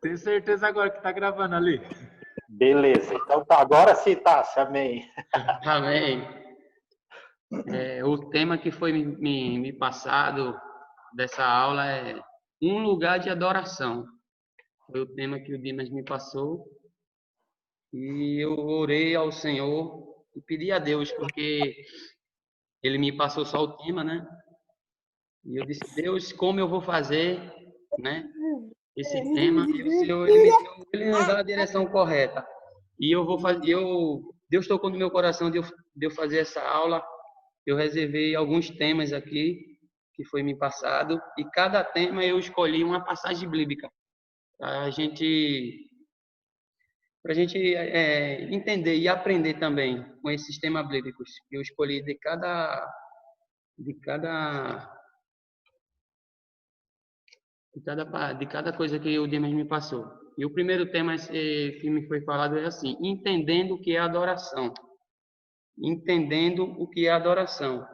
Tenho certeza agora que tá gravando ali. Beleza, então tá. Agora sim, Tassi, amém. Amém. O tema que foi me passado dessa aula é um lugar de adoração. Foi o tema que o Dimas me passou e eu orei ao Senhor e pedi a Deus, porque ele me passou só o tema, né? E eu disse, Deus, como eu vou fazer, né? Esse tema, e o Senhor, ele nos dá a direção correta. E eu vou fazer, Deus tocou no meu coração de eu fazer essa aula. Eu reservei alguns temas aqui que foi me passado e cada tema eu escolhi uma passagem bíblica para a gente entender e aprender também com esses temas bíblicos que eu escolhi de cada de cada coisa que o Dimas me passou. E o primeiro tema que me foi falado é assim: entendendo o que é adoração. Entendendo o que é adoração.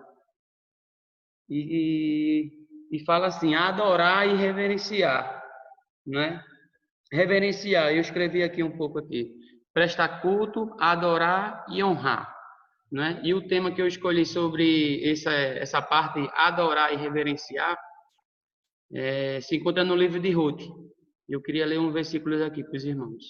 E fala assim: adorar e reverenciar, né? Reverenciar, eu escrevi aqui um pouco aqui. Prestar culto, adorar e honrar, né? E o tema que eu escolhi sobre essa parte, adorar e reverenciar, se encontra no livro de Ruth. Eu queria ler um versículo aqui para os irmãos.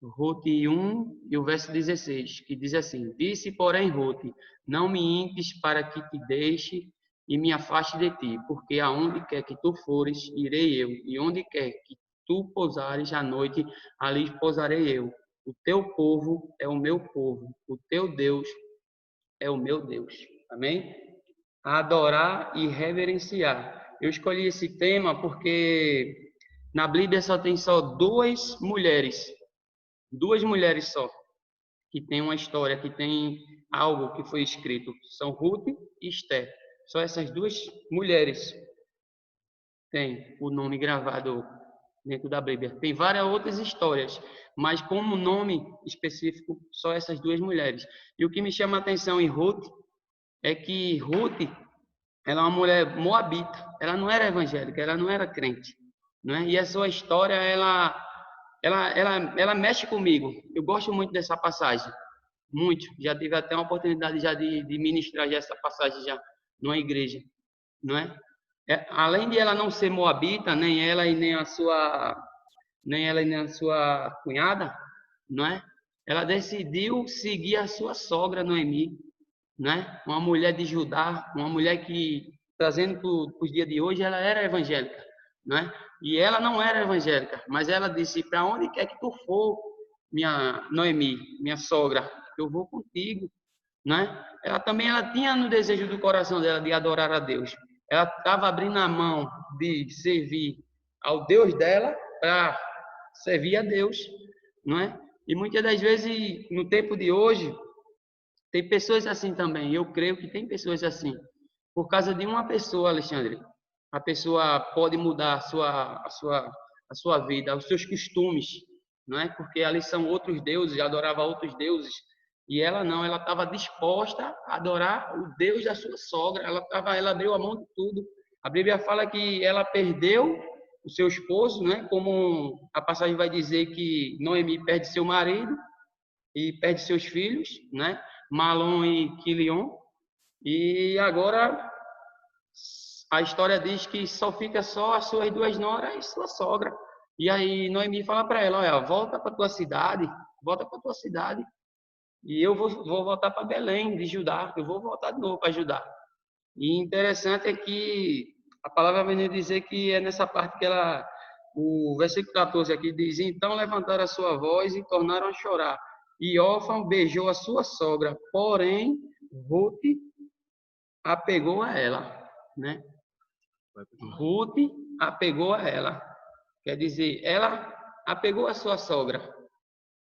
Ruth 1 e o verso 16, que diz assim: disse, porém, Ruth, não me impes para que te deixe e me afaste de ti, porque aonde quer que tu fores, irei eu, e onde quer que tu pousares à noite, ali pousarei eu. O teu povo é o meu povo, o teu Deus é o meu Deus. Amém? Adorar e reverenciar. Eu escolhi esse tema porque na Bíblia só tem só duas mulheres só que tem uma história, que tem algo que foi escrito. São Ruth e Esther. Só essas duas mulheres têm o nome gravado dentro da Bíblia. Tem várias outras histórias, mas como nome específico, só essas duas mulheres. E o que me chama a atenção em Ruth é que Ruth, ela é uma mulher moabita. Ela não era evangélica, ela não era crente, não é? E a sua história, ela mexe comigo. Eu gosto muito dessa passagem, muito. Já tive até uma oportunidade já de ministrar já essa passagem já numa igreja, não é? Além de ela não ser moabita, nem ela e nem a sua cunhada, não é? Ela decidiu seguir a sua sogra Noemi, né? Uma mulher de Judá, uma mulher que trazendo para os dias de hoje, ela era evangélica, né? E ela não era evangélica, mas ela disse: para onde quer que tu for, minha Noemi, minha sogra, eu vou contigo, né? Ela tinha no desejo do coração dela de adorar a Deus. Ela estava abrindo a mão de servir ao Deus dela para servir a Deus, não é? E muitas das vezes no tempo de hoje tem pessoas assim também. Eu creio que tem pessoas assim. Por causa de uma pessoa, Alexandre, a pessoa pode mudar a sua vida, os seus costumes, não é? Porque ali são outros deuses, adorava outros deuses. E ela não, ela estava disposta a adorar o Deus da sua sogra. Ela abriu a mão de tudo. A Bíblia fala que ela perdeu o seu esposo, né? Como a passagem vai dizer que Noemi perde seu marido e perde seus filhos, né? Malom e Quilion. E agora a história diz que só fica só as suas duas noras e sua sogra. E aí Noemi fala para ela: olha, volta para tua cidade, volta para tua cidade. E eu vou voltar para Belém de Judá, eu vou voltar de novo para Judá. E interessante é que a palavra vem dizer que é nessa parte que o versículo 14 aqui diz: então levantaram a sua voz e tornaram a chorar. E Orfã beijou a sua sogra, porém Ruth apegou a ela, né? Ruth apegou a ela. Quer dizer, ela apegou a sua sogra.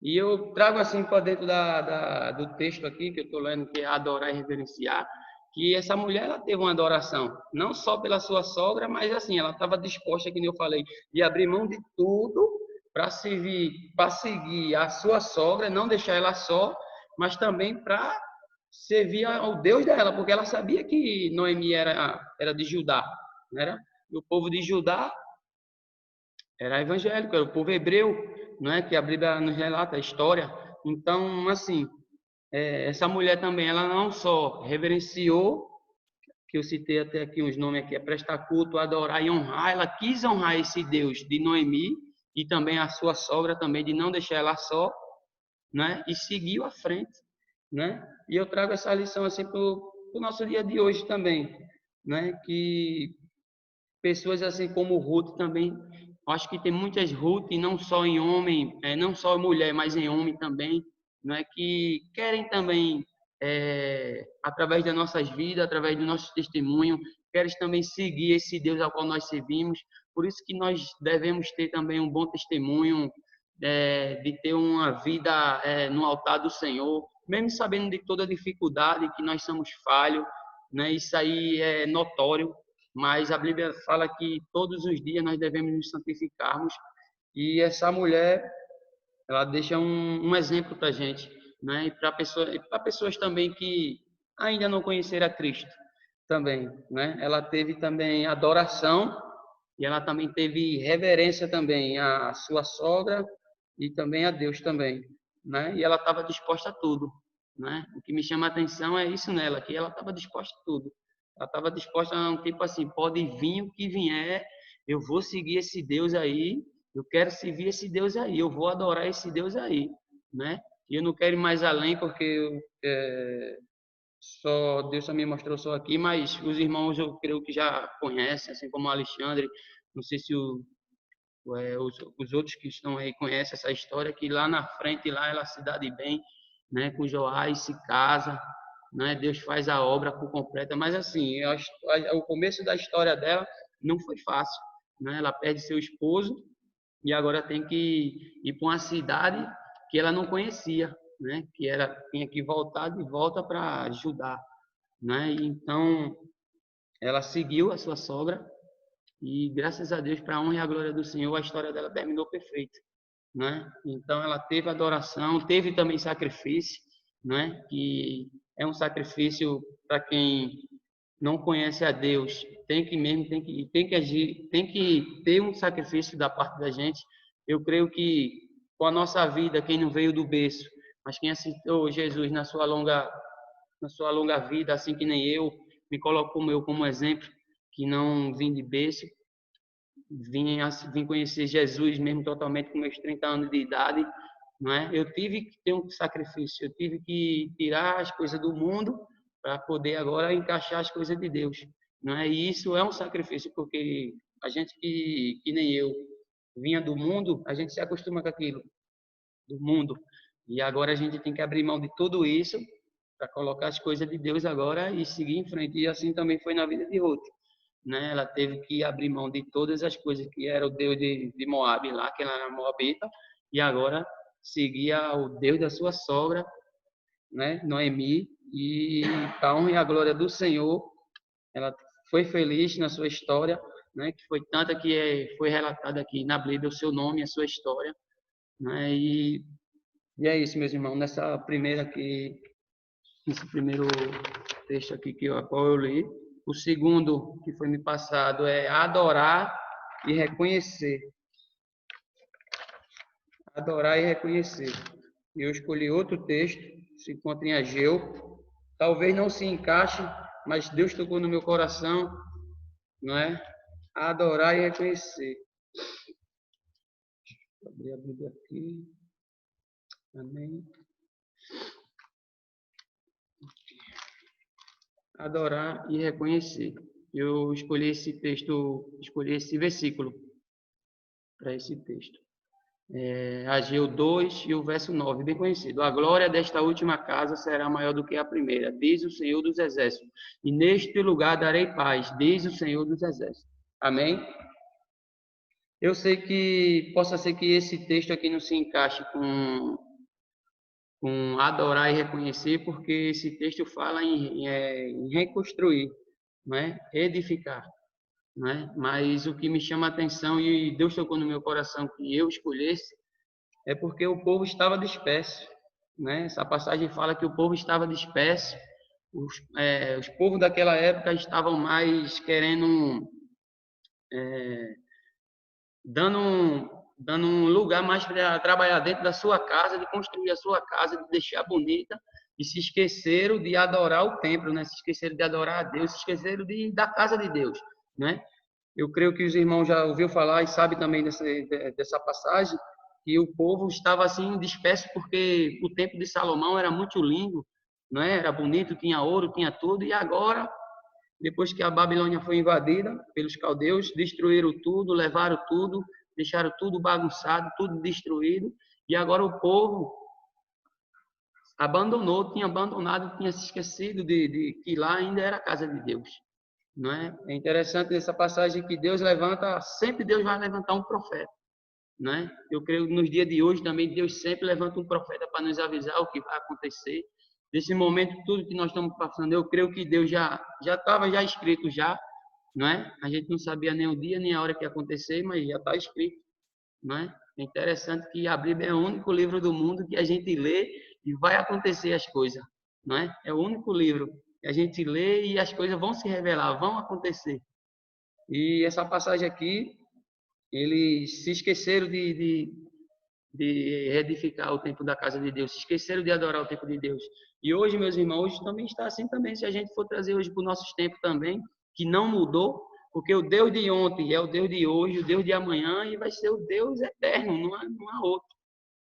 E eu trago assim para dentro do texto aqui que eu estou lendo, que é adorar e reverenciar, que essa mulher ela teve uma adoração, não só pela sua sogra, mas assim, ela estava disposta, como eu falei, de abrir mão de tudo para seguir a sua sogra, não deixar ela só, mas também para servir ao Deus dela, porque ela sabia que Noemi era de Judá, não era? E o povo de Judá era evangélico, era o povo hebreu, não é? Que a Bíblia nos relata a história. Então, assim, essa mulher também, ela não só reverenciou, que eu citei até aqui uns nomes aqui, é prestar culto, adorar e honrar, ela quis honrar esse Deus de Noemi e também a sua sogra também, de não deixar ela só, né? E seguiu à frente, né? E eu trago essa lição assim para o nosso dia de hoje também, né? Que pessoas assim como Ruth também, acho que tem muitas Ruth, não só em homem, não só em mulher, mas em homem também, não é que querem também através das nossas vidas, através do nosso testemunho, querem também seguir esse Deus ao qual nós servimos. Por isso que nós devemos ter também um bom testemunho, de ter uma vida no altar do Senhor, mesmo sabendo de toda a dificuldade que nós somos falhos, né? Isso aí é notório, mas a Bíblia fala que todos os dias nós devemos nos santificarmos, e essa mulher, ela deixa um exemplo para a gente, né? E para pessoas também que ainda não conheceram a Cristo também, né? Ela teve também adoração e ela também teve reverência também à sua sogra e também a Deus também, né? E ela estava disposta a tudo, né? O que me chama a atenção é isso nela, que ela estava disposta a tudo. Ela estava disposta a um tipo assim, pode vir o que vier, eu vou seguir esse Deus aí, eu quero servir esse Deus aí, eu vou adorar esse Deus aí, né? E eu não quero ir mais além porque só Deus só me mostrou só aqui, mas os irmãos eu creio que já conhecem, assim como o Alexandre, não sei se os outros que estão aí conhecem essa história, que lá na frente, lá ela se dá de bem, né, com Joás, se casa, né, Deus faz a obra por completa, mas assim, o começo da história dela não foi fácil, né, ela perde seu esposo e agora tem que ir para uma cidade que ela não conhecia, né, que tinha que voltar de volta para ajudar, né, e então ela seguiu a sua sogra, e graças a Deus, para a honra e a glória do Senhor, a história dela terminou perfeita, né? Então ela teve adoração, teve também sacrifício, né? Que é um sacrifício para quem não conhece a Deus, tem que agir, tem que ter um sacrifício da parte da gente. Eu creio que com a nossa vida, quem não veio do berço, mas quem aceitou Jesus na sua longa vida, assim que nem eu, me coloco como exemplo, que não vim de berço, vim conhecer Jesus mesmo totalmente com meus 30 anos de idade, não é? Eu tive que ter um sacrifício, eu tive que tirar as coisas do mundo para poder agora encaixar as coisas de Deus, não é? E isso é um sacrifício, porque a gente que nem eu vinha do mundo, a gente se acostuma com aquilo do mundo, e agora a gente tem que abrir mão de tudo isso para colocar as coisas de Deus agora e seguir em frente. E assim também foi na vida de Ruth, né? Ela teve que abrir mão de todas as coisas que era o Deus de Moabe lá, que ela era moabita, e agora seguia o Deus da sua sogra, né? Noemi, e a honra e a glória do Senhor, ela foi feliz na sua história, né? Que foi tanta que foi relatada aqui na Bíblia o seu nome, a sua história, né? E é isso, meus irmãos, nesse primeiro texto aqui a qual eu li. O segundo que foi me passado é adorar e reconhecer. Adorar e reconhecer. Eu escolhi outro texto, se encontra em Ageu. Talvez não se encaixe, mas Deus tocou no meu coração, não é? Adorar e reconhecer. Vou abrir a Bíblia aqui. Amém. Adorar e reconhecer. Eu escolhi esse versículo para esse texto. Ageu 2 e o verso 9, bem conhecido. A glória desta última casa será maior do que a primeira, diz o Senhor dos Exércitos. E neste lugar darei paz, diz o Senhor dos Exércitos. Amém? Eu sei que possa ser que esse texto aqui não se encaixe com adorar e reconhecer, porque esse texto fala em reconstruir, não é? Edificar, não é? Mas o que me chama a atenção, e Deus tocou no meu coração que eu escolhesse, é porque o povo estava disperso, né? Essa passagem fala que o povo estava disperso, os povos daquela época estavam mais querendo dando um lugar mais para trabalhar dentro da sua casa, de construir a sua casa, de deixar bonita, e se esqueceram de adorar o templo, né? Se esqueceram de adorar a Deus, se esqueceram da casa de Deus, né? Eu creio que os irmãos já ouviu falar e sabe também dessa passagem, que o povo estava assim disperso porque o templo de Salomão era muito lindo, não é? Era bonito, tinha ouro, tinha tudo, e agora, depois que a Babilônia foi invadida pelos caldeus, destruíram tudo, levaram tudo, deixaram tudo bagunçado, tudo destruído, e agora o povo abandonou, tinha abandonado, tinha se esquecido de que lá ainda era a casa de Deus. Não é? É interessante nessa passagem que Deus levanta, sempre Deus vai levantar um profeta, não é? Eu creio que nos dias de hoje também Deus sempre levanta um profeta para nos avisar o que vai acontecer. Nesse momento, tudo que nós estamos passando, eu creio que Deus já estava já escrito já, não é? A gente não sabia nem o dia nem a hora que ia acontecer, mas já está escrito, não é? É interessante que a Bíblia é o único livro do mundo que a gente lê e vai acontecer as coisas, não é? É o único livro que a gente lê e as coisas vão se revelar, vão acontecer. E essa passagem aqui, eles se esqueceram de reedificar o templo da casa de Deus, se esqueceram de adorar o templo de Deus. E hoje, meus irmãos, hoje também está assim também. Se a gente for trazer hoje para os nossos tempos também, que não mudou, porque o Deus de ontem é o Deus de hoje, o Deus de amanhã, e vai ser o Deus eterno, não há outro.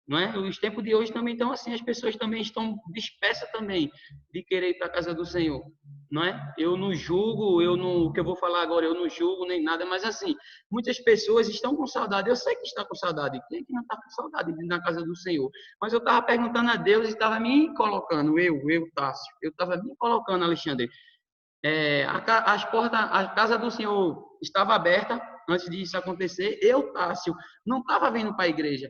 Não é? Os tempos de hoje também estão assim, as pessoas também estão dispersas também de querer ir para a casa do Senhor, não é? Eu não julgo, o que eu vou falar agora, eu não julgo nem nada, mas assim, muitas pessoas estão com saudade, eu sei que está com saudade, quem é que não está com saudade de ir na casa do Senhor? Mas eu estava perguntando a Deus e estava me colocando, Tássio, eu estava me colocando, Alexandre, a casa do Senhor estava aberta antes disso acontecer, Tássio, não estava vindo para a igreja,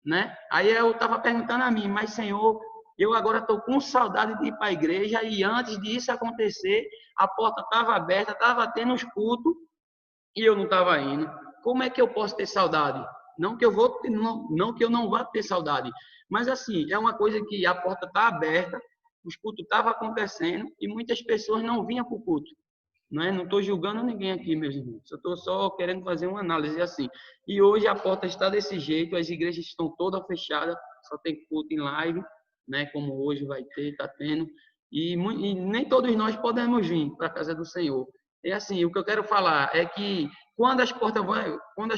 né? Aí eu estava perguntando a mim, mas Senhor, eu agora estou com saudade de ir para a igreja e antes disso acontecer, a porta estava aberta, estava tendo os cultos e eu não estava indo. Como é que eu posso ter saudade? Não que eu vou, não que eu não vá ter saudade, mas assim, é uma coisa que a porta está aberta, os cultos estavam acontecendo e muitas pessoas não vinham para o culto. Não estou julgando ninguém aqui, meus irmãos. Eu estou só querendo fazer uma análise assim. E hoje a porta está desse jeito, as igrejas estão todas fechadas, só tem culto em live, né? Como hoje vai ter, está tendo. E nem todos nós podemos vir para a casa do Senhor. É assim, o que eu quero falar é que quando as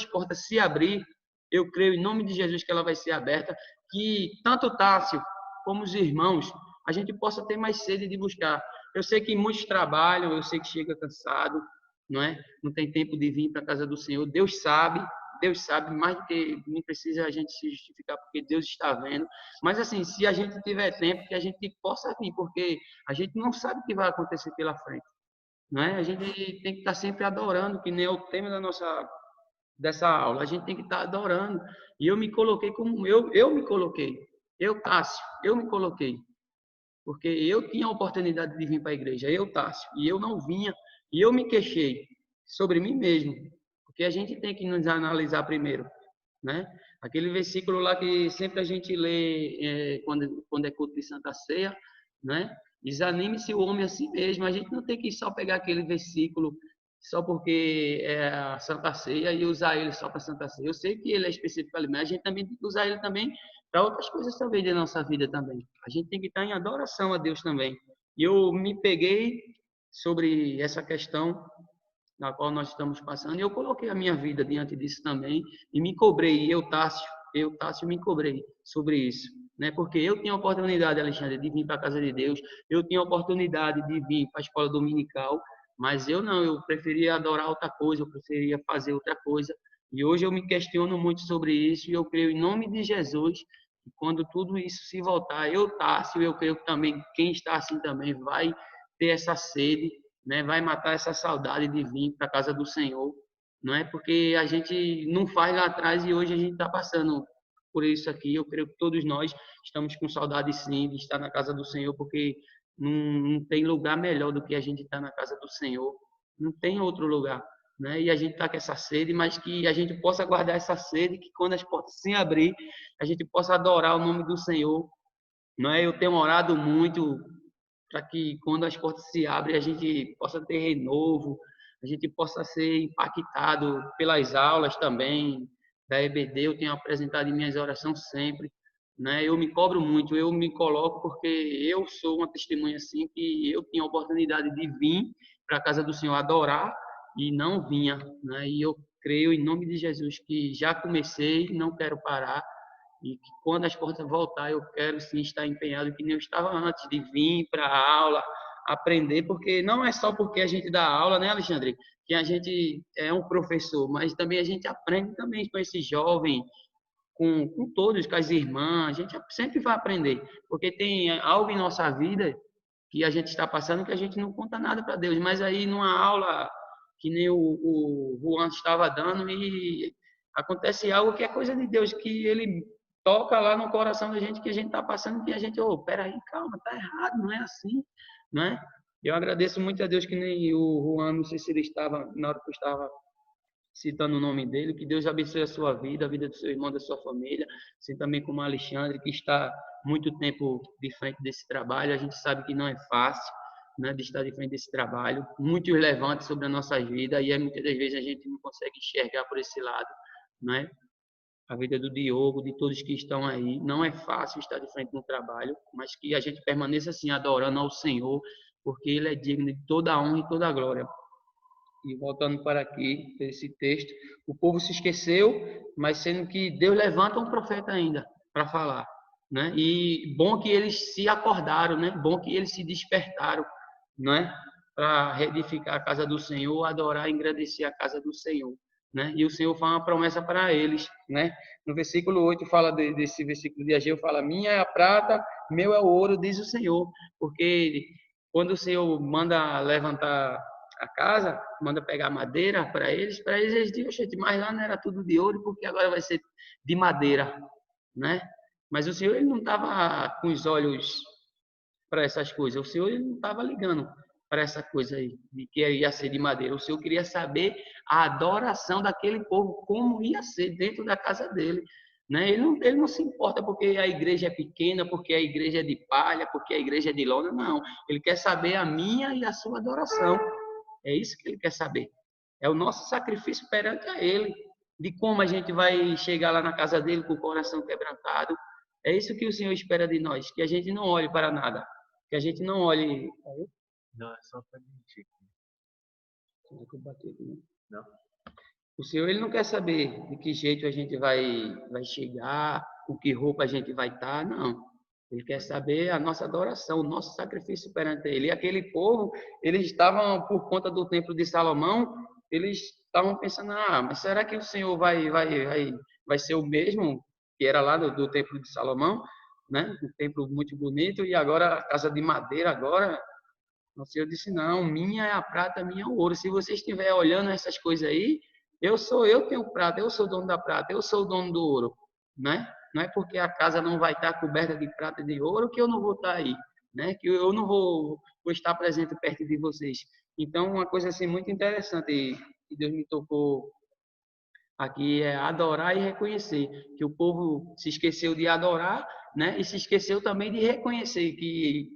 portas se abrir, eu creio em nome de Jesus que ela vai ser aberta, que tanto Tássio como os irmãos, a gente possa ter mais sede de buscar. Eu sei que muitos trabalham, eu sei que chega cansado, não é? Não tem tempo de vir para a casa do Senhor. Deus sabe mais do que nem precisa a gente se justificar, porque Deus está vendo. Mas assim, se a gente tiver tempo, que a gente possa vir, porque a gente não sabe o que vai acontecer pela frente, não é? A gente tem que estar sempre adorando, que nem é o tema dessa aula. A gente tem que estar adorando. E eu me coloquei como eu me coloquei. Tássio, eu me coloquei. Porque eu tinha a oportunidade de vir para a igreja, Tássio, e eu não vinha, e eu me queixei sobre mim mesmo, porque a gente tem que nos analisar primeiro, né? Aquele versículo lá que sempre a gente lê quando é culto de Santa Ceia, né? Desanime-se o homem a si mesmo, a gente não tem que só pegar aquele versículo só porque é a Santa Ceia e usar ele só para Santa Ceia. Eu sei que ele é específico ali, mas a gente também tem que usar ele também para outras coisas também da nossa vida também. A gente tem que estar em adoração a Deus também. E eu me peguei sobre essa questão na qual nós estamos passando e eu coloquei a minha vida diante disso também e me cobrei, Tássio me cobrei sobre isso, né? Porque eu tinha a oportunidade, Alexandre, de vir para a casa de Deus, eu tinha a oportunidade de vir para a escola dominical, mas eu preferia adorar outra coisa, eu preferia fazer outra coisa. E hoje eu me questiono muito sobre isso e eu creio em nome de Jesus que quando tudo isso se voltar, Tássio, eu creio que também quem está assim também vai ter essa sede, né? Vai matar essa saudade de vir para a casa do Senhor, não é? Porque a gente não faz lá atrás e hoje a gente está passando por isso aqui. Eu creio que todos nós estamos com saudade sim de estar na casa do Senhor, porque não tem lugar melhor do que a gente estar na casa do Senhor. Não tem outro lugar, né? E a gente está com essa sede, mas que a gente possa guardar essa sede, que quando as portas se abrir, a gente possa adorar o nome do Senhor, não é? Eu tenho orado muito para que quando as portas se abrem, a gente possa ter renovo, a gente possa ser impactado pelas aulas também, da EBD, eu tenho apresentado em minhas orações sempre, né? Eu me cobro muito, eu me coloco porque eu sou uma testemunha assim que eu tinha a oportunidade de vir para a casa do Senhor adorar e não vinha, né? E eu creio em nome de Jesus que já comecei, não quero parar e que quando as portas voltar eu quero sim estar empenhado que nem eu estava antes de vir para a aula, aprender, porque não é só porque a gente dá aula, né, Alexandre, que a gente é um professor, mas também a gente aprende também com esse jovem, com todos, com as irmãs, a gente sempre vai aprender, porque tem algo em nossa vida que a gente está passando que a gente não conta nada para Deus, mas aí numa aula que nem o Juan estava dando e acontece algo que é coisa de Deus, que ele toca lá no coração da gente que a gente está passando, que a gente, oh, peraí, calma, tá errado, não é assim, não é? Eu agradeço muito a Deus que nem o Juan, não sei se ele estava, na hora que eu estava citando o nome dele, que Deus abençoe a sua vida, a vida do seu irmão, da sua família, assim também como o Alexandre, que está muito tempo de frente desse trabalho, a gente sabe que não é fácil, né, de estar de frente desse trabalho, muitos levantes sobre a nossa vida, e muitas das vezes a gente não consegue enxergar por esse lado, né? A vida do Diogo, de todos que estão aí, não é fácil estar de frente no trabalho, mas que a gente permaneça assim, adorando ao Senhor, porque Ele é digno de toda a honra e toda a glória. E voltando para aqui, esse texto, o povo se esqueceu, mas sendo que Deus levanta um profeta ainda para falar, né? E bom que eles se acordaram, né? Bom que eles se despertaram, né? Para reedificar a casa do Senhor, adorar e engrandecer a casa do Senhor, né? E o Senhor faz uma promessa para eles, né? No versículo 8 fala desse versículo de Ageu, fala: "Minha é a prata, meu é o ouro", diz o Senhor, porque quando o Senhor manda levantar a casa, manda pegar madeira para eles dizem, gente, mas lá não era tudo de ouro, porque agora vai ser de madeira, né? Mas o Senhor ele não estava com os olhos para essas coisas, o Senhor ele não estava ligando para essa coisa aí, de que ia ser de madeira. O Senhor queria saber a adoração daquele povo, como ia ser dentro da casa dele. Né? Ele não se importa porque a igreja é pequena, porque a igreja é de palha, porque a igreja é de lona, não. Ele quer saber a minha e a sua adoração. É isso que ele quer saber. É o nosso sacrifício perante a ele, de como a gente vai chegar lá na casa dele com o coração quebrantado. É isso que o Senhor espera de nós, que a gente não olhe para nada, que a gente não olhe. Não, é só para mentir. Não. O Senhor ele não quer saber de que jeito a gente vai chegar, com que roupa a gente vai estar, não. Ele quer saber a nossa adoração, o nosso sacrifício perante ele. E aquele povo, eles estavam, por conta do templo de Salomão, eles estavam pensando, mas será que o Senhor vai ser o mesmo que era lá do templo de Salomão? Né? Um templo muito bonito, e agora a casa de madeira, agora o Senhor disse, não, minha é a prata, minha é o ouro. Se você estiver olhando essas coisas aí, eu tenho prata, eu sou dono da prata, eu sou o dono do ouro, né? Não é porque a casa não vai estar coberta de prata e de ouro que eu não vou estar aí, né? Que eu não vou estar presente perto de vocês. Então, uma coisa assim muito interessante que Deus me tocou aqui é adorar e reconhecer que o povo se esqueceu de adorar, né? E se esqueceu também de reconhecer que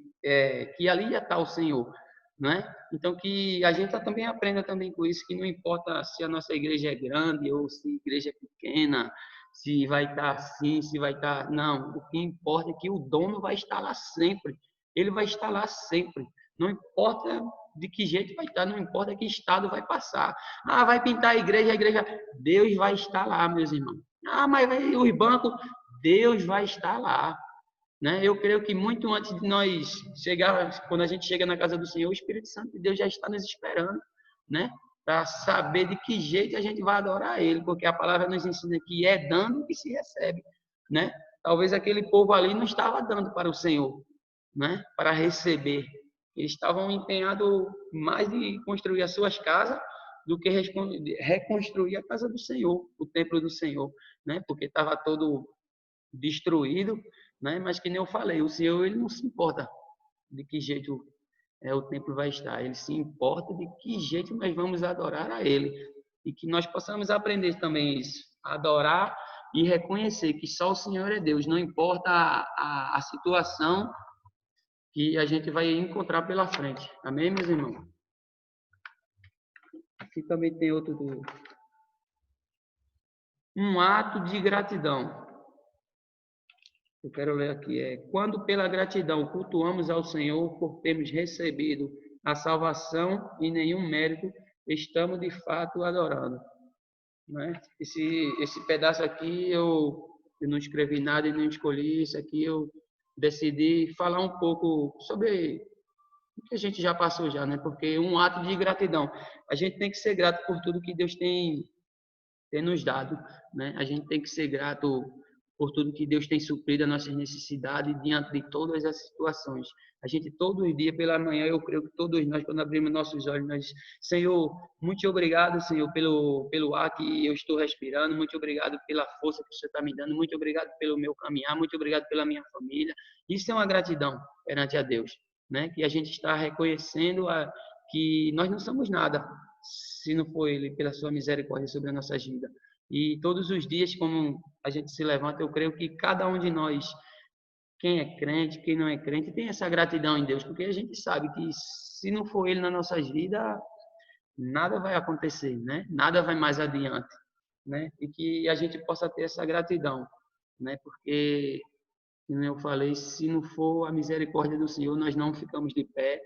ali está o Senhor, né? Então que a gente também aprenda também com isso, que não importa se a nossa igreja é grande ou se a igreja é pequena, se vai estar assim, se vai estar, não. O que importa é que o dono vai estar lá sempre. Ele vai estar lá sempre. Não importa de que jeito vai estar, não importa que estado vai passar. Vai pintar a igreja, Deus vai estar lá, meus irmãos. Mas os bancos, Deus vai estar lá. Né? Eu creio que muito antes de nós chegar, quando a gente chega na casa do Senhor, o Espírito Santo de Deus já está nos esperando, né? Para saber de que jeito a gente vai adorar Ele, porque a palavra nos ensina que é dando que se recebe, né? Talvez aquele povo ali não estava dando para o Senhor, né? Para receber. Eles estavam empenhados mais de construir as suas casas do que reconstruir a casa do Senhor, o templo do Senhor, né? Porque estava todo destruído, né? Mas que nem eu falei, o Senhor ele não se importa de que jeito o templo vai estar, ele se importa de que jeito nós vamos adorar a Ele e que nós possamos aprender também isso, adorar e reconhecer que só o Senhor é Deus, não importa a situação que a gente vai encontrar pela frente. Amém, meus irmãos? Aqui também tem outro Um ato de gratidão. Eu quero ler aqui. Quando pela gratidão cultuamos ao Senhor por termos recebido a salvação e nenhum mérito, estamos de fato adorando. Né? Esse pedaço aqui eu não escrevi nada e não escolhi. Isso aqui eu decidi falar um pouco sobre o que a gente já passou já, né? Porque um ato de gratidão. A gente tem que ser grato por tudo que Deus tem nos dado, né? A gente tem que ser grato por tudo que Deus tem suprido as nossas necessidades diante de todas as situações. A gente, todos os dias, pela manhã, eu creio que todos nós, quando abrimos nossos olhos, nós, Senhor, muito obrigado, Senhor, pelo ar que eu estou respirando, muito obrigado pela força que o Senhor está me dando, muito obrigado pelo meu caminhar, muito obrigado pela minha família. Isso é uma gratidão perante a Deus, né? Que a gente está reconhecendo que nós não somos nada, se não for Ele, pela sua misericórdia sobre a nossa vida. E todos os dias, como a gente se levanta, eu creio que cada um de nós, quem é crente, quem não é crente, tem essa gratidão em Deus, porque a gente sabe que se não for Ele nas nossas vidas, nada vai acontecer, né? Nada vai mais adiante, né? E que a gente possa ter essa gratidão, né? Porque, como eu falei, se não for a misericórdia do Senhor, nós não ficamos de pé,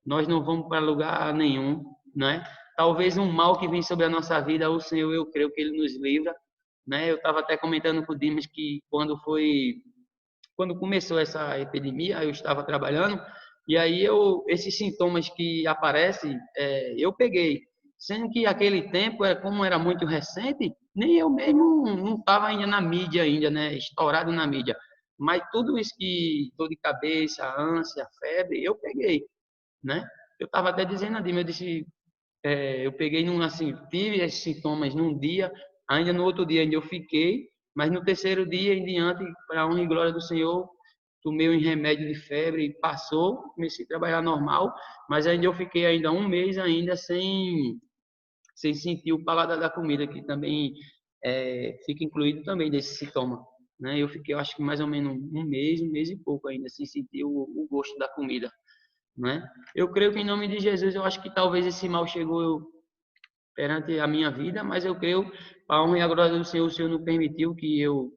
nós não vamos para lugar nenhum, né? Talvez um mal que vem sobre a nossa vida, o Senhor, eu creio que Ele nos livra, né? Eu estava até comentando com o Dimas que quando começou essa epidemia, eu estava trabalhando e aí esses sintomas que aparecem, eu peguei, sendo que aquele tempo, como era muito recente, nem eu mesmo não estava ainda na mídia ainda, né? Estourado na mídia. Mas tudo isso que dor de cabeça, ânsia, febre, eu peguei, né? Eu estava até dizendo a Dima, eu disse, eu peguei num assim, tive esses sintomas num dia, ainda no outro dia ainda eu fiquei, mas no terceiro dia em diante, para a honra e glória do Senhor, tomei um remédio de febre, passou, comecei a trabalhar normal, mas ainda eu fiquei ainda um mês ainda sem sentir o paladar da comida, que também fica incluído também desse sintoma. Né? Eu fiquei, eu acho que mais ou menos um mês e pouco ainda, sem sentir o gosto da comida. Né? Eu creio que em nome de Jesus, eu acho que talvez esse mal chegou perante a minha vida, mas eu creio, para a honra e a glória do Senhor, o Senhor não permitiu que eu,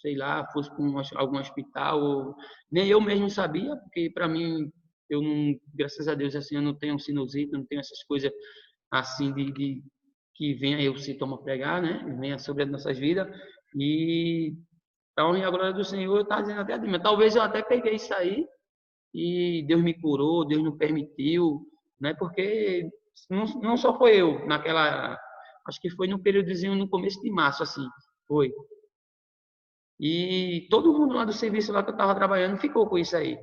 sei lá, fosse para algum hospital, ou nem eu mesmo sabia, porque para mim, eu não, graças a Deus, assim, eu não tenho sinusite, não tenho essas coisas assim de que venha aí o sintoma pregar, né? Venha sobre as nossas vidas. E para a honra e a glória do Senhor, eu estava dizendo até a Dima, talvez eu até peguei isso aí e Deus me curou, Deus não permitiu, né? Porque não só foi eu naquela, acho que foi no períodozinho no começo de março, assim, foi. E todo mundo lá do serviço lá que eu estava trabalhando ficou com isso aí.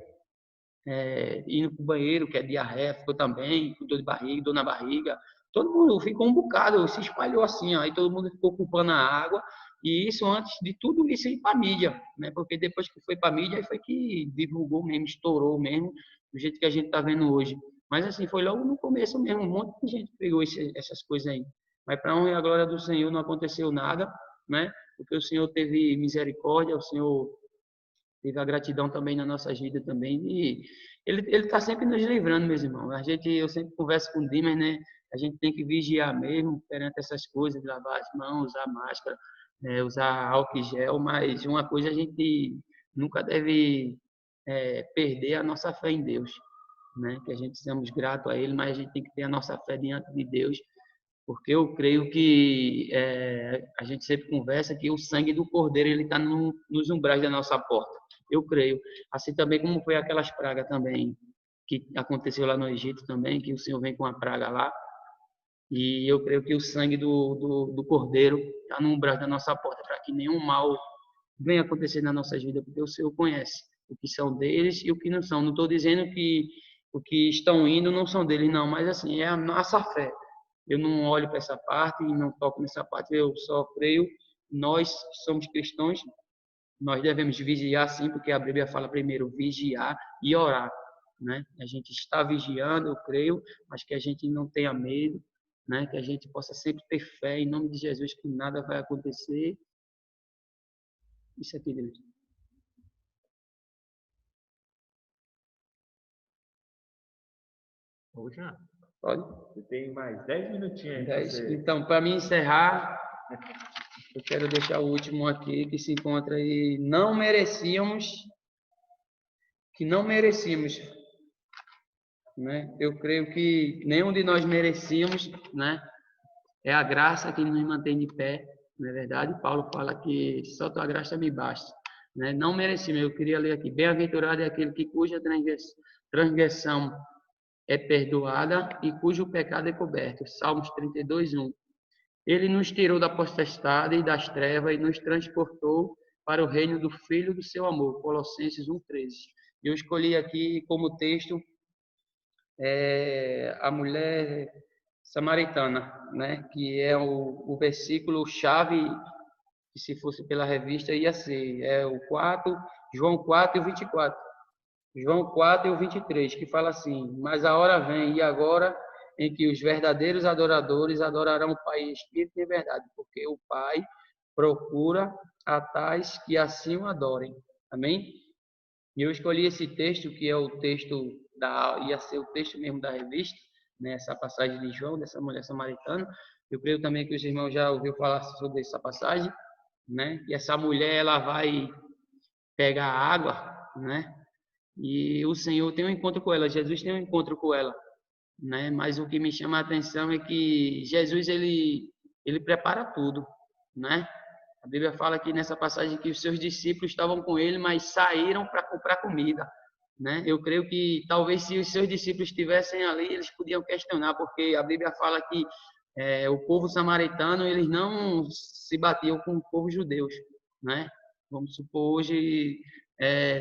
Indo para o banheiro, que é diarreia, ficou também, com dor de barriga, dor na barriga. Todo mundo ficou um bocado, se espalhou assim, ó, aí todo mundo ficou culpando a água. E isso antes de tudo isso ir para a mídia, né? Porque depois que foi para a mídia, aí foi que divulgou mesmo, estourou mesmo, do jeito que a gente está vendo hoje. Mas assim, foi logo no começo mesmo, um monte de gente pegou essas coisas aí. Mas para a honra e a glória do Senhor não aconteceu nada, né? Porque o Senhor teve misericórdia, o Senhor teve a gratidão também na nossa vida também. E ele está sempre nos livrando, meus irmãos. Eu sempre converso com o Dimas, né? A gente tem que vigiar mesmo perante essas coisas, lavar as mãos, usar máscara, né? Usar álcool e gel, mas uma coisa a gente nunca deve perder a nossa fé em Deus, né? Que a gente sejamos gratos a Ele, mas a gente tem que ter a nossa fé diante de Deus, porque eu creio que a gente sempre conversa que o sangue do Cordeiro ele está nos umbrais da nossa porta. Eu creio. Assim também como foi aquelas pragas também que aconteceu lá no Egito também, que o Senhor vem com uma praga lá. E eu creio que o sangue do Cordeiro está no umbral da nossa porta, para que nenhum mal venha acontecer na nossa vida, porque o Senhor conhece o que são deles e o que não são. Não estou dizendo que o que estão indo não são deles, não, mas assim, é a nossa fé. Eu não olho para essa parte e não toco nessa parte, eu só creio. Nós somos cristãos, nós devemos vigiar sim, porque a Bíblia fala primeiro vigiar e orar, né? A gente está vigiando, eu creio, mas que a gente não tenha medo, né? Que a gente possa sempre ter fé em nome de Jesus que nada vai acontecer. Isso aqui, Deus. Ou já? Pode? Você tem mais 10 minutinhos aí para 10. você. Então, para mim encerrar, Eu quero deixar o último aqui, que se encontra aí, não merecíamos, né? Eu creio que nenhum de nós merecíamos, né? É a graça que nos mantém de pé, não é verdade? Paulo fala que só tua graça me basta, né? Não merecíamos, eu queria ler aqui, bem-aventurado é aquele que cuja transgressão é perdoada e cujo pecado é coberto. Salmos 32:1. Ele nos tirou da potestade e das trevas e nos transportou para o reino do Filho do seu amor. Colossenses 1:13. Eu escolhi aqui como texto a mulher samaritana, né? Que é o versículo chave, que se fosse pela revista ia ser o 4, João 4:24. João 4:23, que fala assim: mas a hora vem e agora em que os verdadeiros adoradores adorarão o Pai em espírito e em verdade, porque o Pai procura a tais que assim o adorem. Amém? E eu escolhi esse texto, que é o texto ia ser o texto mesmo da revista, né? Essa passagem de João, dessa mulher samaritana. Eu creio também que os irmãos já ouviram falar sobre essa passagem, né? E essa mulher, ela vai pegar água, né? E o Senhor tem um encontro com ela, Jesus tem um encontro com ela, né? Mas o que me chama a atenção é que Jesus, ele prepara tudo, né? A Bíblia fala aqui nessa passagem que os seus discípulos estavam com ele, mas saíram para comprar comida, né? Eu creio que talvez se os seus discípulos estivessem ali, eles podiam questionar, porque a Bíblia fala que o povo samaritano, eles não se batiam com o povo judeu, né? Vamos supor hoje,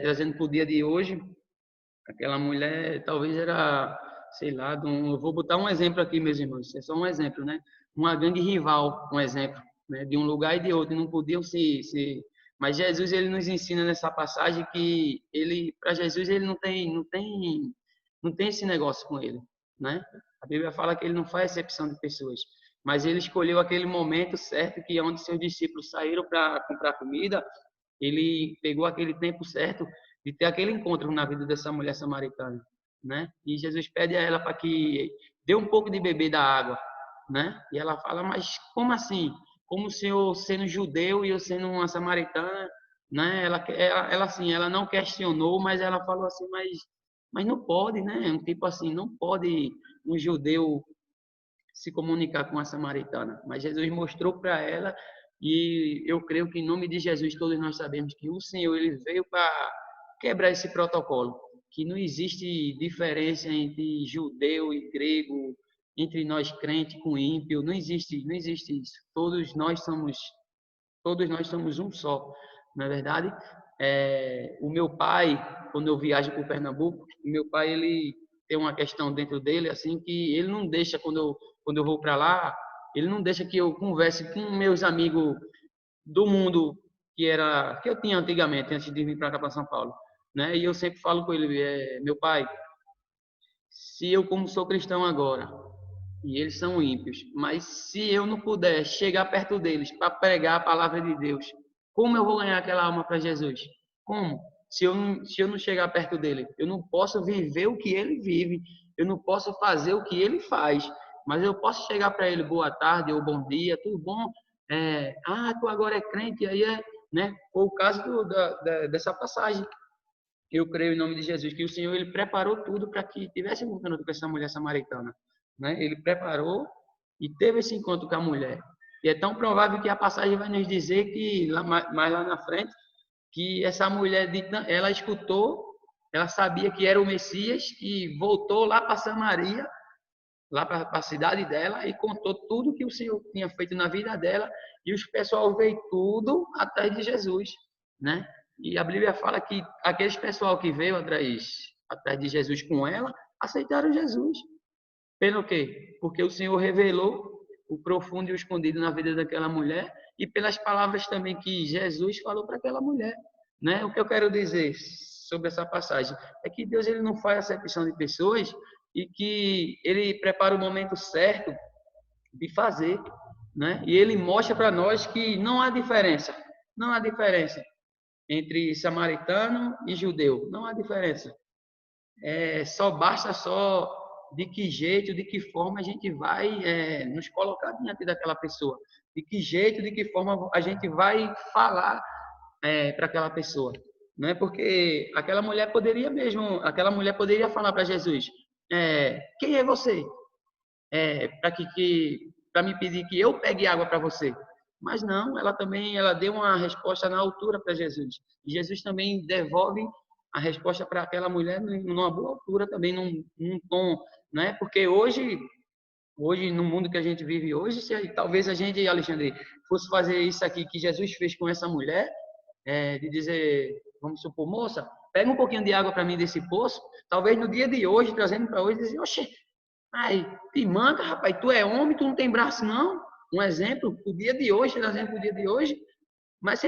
trazendo para o dia de hoje, aquela mulher talvez era, sei lá, eu vou botar um exemplo aqui, meus irmãos, é só um exemplo, né? Uma gangue rival, um exemplo, né? De um lugar e de outro, não podiam se... Mas Jesus, ele nos ensina nessa passagem que para Jesus, ele não tem esse negócio com ele, né? A Bíblia fala que ele não faz acepção de pessoas, mas ele escolheu aquele momento certo, que é onde seus discípulos saíram para comprar comida, ele pegou aquele tempo certo de ter aquele encontro na vida dessa mulher samaritana, né? E Jesus pede a ela para que dê um pouco de beber da água, né? E ela fala: mas como assim? Como o Senhor sendo judeu e eu sendo uma samaritana, né? Ela assim, ela não questionou, mas ela falou assim: mas não pode, né? Tipo assim, não pode um judeu se comunicar com a samaritana. Mas Jesus mostrou para ela, e eu creio que em nome de Jesus todos nós sabemos que o Senhor, ele veio para quebrar esse protocolo, que não existe diferença entre judeu e grego, entre nós crente com ímpio, não existe isso. Todos nós somos um só. Na verdade, o meu pai, quando eu viajo para o Pernambuco, o meu pai, ele tem uma questão dentro dele, assim, que ele não deixa, quando eu vou para lá, ele não deixa que eu converse com meus amigos do mundo que eu tinha antigamente, antes de vir para cá, para São Paulo, né? E eu sempre falo com ele: meu pai, se eu, como sou cristão agora, e eles são ímpios, mas se eu não puder chegar perto deles para pregar a palavra de Deus, como eu vou ganhar aquela alma para Jesus? Como? Se eu não chegar perto dele, eu não posso viver o que ele vive, eu não posso fazer o que ele faz, mas eu posso chegar para ele: boa tarde ou bom dia, tudo bom? Tu agora é crente, aí né? Foi o caso dessa passagem. Eu creio em nome de Jesus que o Senhor, ele preparou tudo para que tivesse um encontro com essa mulher samaritana, né? Ele preparou e teve esse encontro com a mulher. E é tão provável que a passagem vai nos dizer que mais lá na frente, que essa mulher, ela escutou, ela sabia que era o Messias, e voltou lá para Samaria, lá para a cidade dela, e contou tudo que o Senhor tinha feito na vida dela, e os pessoal veio tudo atrás de Jesus, né? E a Bíblia fala que aqueles pessoal que veio atrás de Jesus com ela, aceitaram Jesus. Pelo quê? Porque o Senhor revelou o profundo e o escondido na vida daquela mulher, e pelas palavras também que Jesus falou para aquela mulher, né? O que eu quero dizer sobre essa passagem é que Deus, ele não faz acepção de pessoas, e que ele prepara o momento certo de fazer, né? E ele mostra para nós que não há diferença entre samaritano e judeu, não há diferença. Só basta de que jeito, de que forma a gente vai nos colocar diante daquela pessoa, de que jeito, de que forma a gente vai falar para aquela pessoa, não é? Porque aquela mulher poderia falar para Jesus, quem é você? Para me pedir que eu pegue água para você. Mas não, ela deu uma resposta na altura para Jesus. E Jesus também devolve a resposta para aquela mulher numa boa altura também, num tom, né? Porque hoje no mundo que a gente vive hoje, se talvez a gente, Alexandre, fosse fazer isso aqui que Jesus fez com essa mulher, de dizer, vamos supor, moça, pega um pouquinho de água para mim desse poço, talvez no dia de hoje, trazendo para hoje, dizer, oxe, ai, te manca, rapaz, tu é homem, tu não tem braço, não. Um exemplo, o dia de hoje, trazendo para o dia de hoje, mas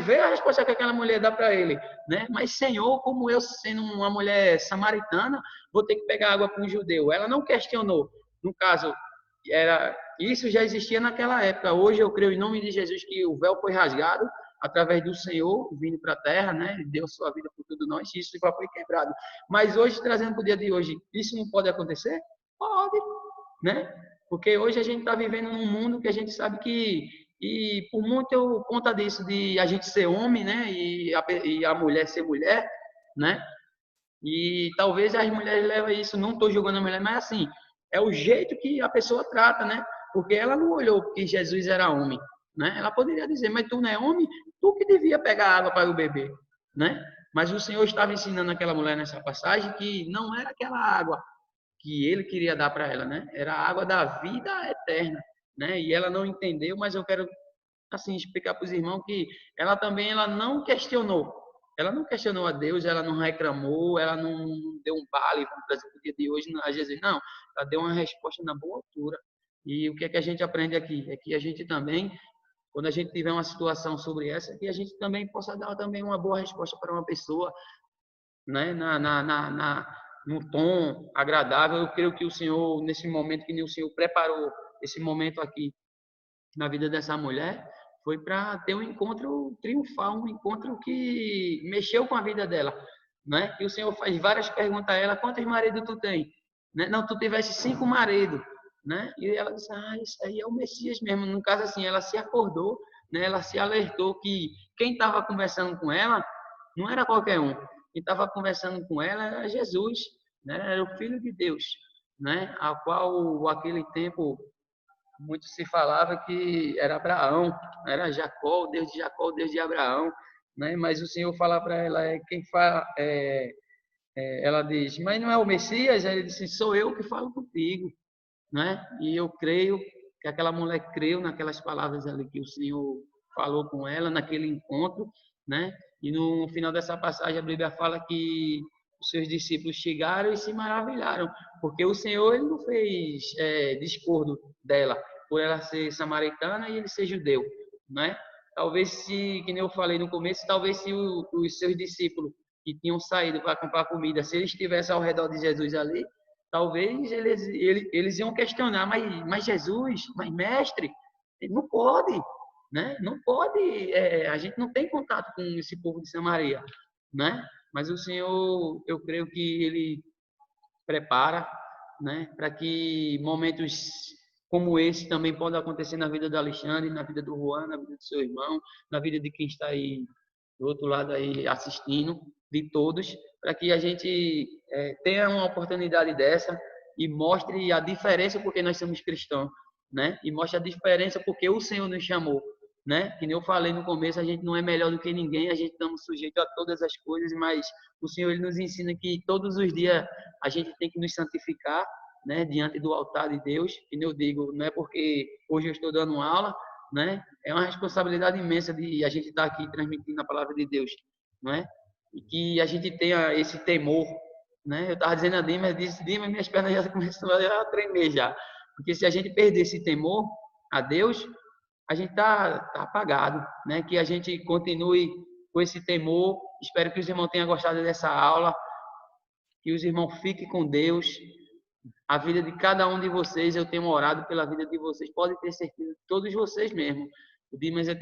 vê a resposta que aquela mulher dá para ele, né? Mas, Senhor, como eu, sendo uma mulher samaritana, vou ter que pegar água para um judeu? Ela não questionou. No caso, isso já existia naquela época. Hoje eu creio em nome de Jesus que o véu foi rasgado através do Senhor vindo para a terra, né? Ele deu sua vida por tudo nós, e isso já foi quebrado. Mas hoje, trazendo para o dia de hoje, isso não pode acontecer? Pode, né? Porque hoje a gente está vivendo num mundo que a gente sabe que, e por muito conta disso, de a gente ser homem, né? E a mulher ser mulher, né? E talvez as mulheres levem isso, não estou julgando a mulher, mas assim, é o jeito que a pessoa trata, né? Porque ela não olhou que Jesus era homem, né? Ela poderia dizer, mas tu não é homem, tu que devia pegar água para o bebê, né? Mas o Senhor estava ensinando aquela mulher nessa passagem que não era aquela água que ele queria dar para ela, né? Era a água da vida eterna, né? E ela não entendeu, mas eu quero assim explicar para os irmãos que ela não questionou. Ela não questionou a Deus, ela não reclamou, ela não deu um vale, vamos trazer o dia de hoje a Jesus, não. Ela deu uma resposta na boa altura. E o que é que a gente aprende aqui? É que a gente também, quando a gente tiver uma situação sobre essa, que a gente também possa dar também uma boa resposta para uma pessoa, né, num tom agradável. Eu creio que o Senhor, nesse momento, que o Senhor preparou esse momento aqui na vida dessa mulher, foi para ter um encontro triunfal, um encontro que mexeu com a vida dela, né? E o Senhor faz várias perguntas a ela: quantos maridos tu tem? Né? Não, tu tivesse 5 maridos, né? E ela disse: isso aí é o Messias mesmo. No caso assim, ela se acordou, né? Ela se alertou que quem estava conversando com ela não era qualquer um. Quem estava conversando com ela era Jesus, né? Era o Filho de Deus, né? A qual aquele tempo muito se falava que era Abraão, era Jacó, o Deus de Jacó, o Deus de Abraão, né? Mas o Senhor fala para ela, quem fala, ela diz, mas não é o Messias? Aí ele disse, sou eu que falo contigo, né? E eu creio que aquela mulher creu naquelas palavras ali que o Senhor falou com ela naquele encontro, né? E no final dessa passagem a Bíblia fala que os seus discípulos chegaram e se maravilharam, porque o Senhor ele não fez discordo dela por ela ser samaritana e ele ser judeu, né? Talvez se, que nem eu falei no começo, talvez se os seus discípulos que tinham saído para comprar comida, se eles estivessem ao redor de Jesus ali, talvez eles iam questionar, mas Jesus, mas mestre, não pode, né? Não pode, a gente não tem contato com esse povo de Samaria, né? Mas o Senhor, eu creio que Ele prepara, né? Para que momentos como esse também possam acontecer na vida do Alexandre, na vida do Juan, na vida do seu irmão, na vida de quem está aí do outro lado aí assistindo, de todos, para que a gente tenha uma oportunidade dessa e mostre a diferença porque nós somos cristãos, né? E mostre a diferença porque o Senhor nos chamou, né? Que nem eu falei no começo, a gente não é melhor do que ninguém, a gente estamos sujeitos a todas as coisas, mas o Senhor ele nos ensina que todos os dias a gente tem que nos santificar, né? Diante do altar de Deus. E eu digo, não é porque hoje eu estou dando aula, né? É uma responsabilidade imensa de a gente estar aqui transmitindo a palavra de Deus, não é? E que a gente tenha esse temor, né? Eu estava dizendo a Dima, disse, Dima, minhas pernas já começaram a tremer já, porque se a gente perder esse temor a Deus, a gente tá apagado, né? Que a gente continue com esse temor. Espero que os irmãos tenham gostado dessa aula, que os irmãos fiquem com Deus. A vida de cada um de vocês, eu tenho orado pela vida de vocês. Pode ter certeza, todos vocês mesmo. O Dimas é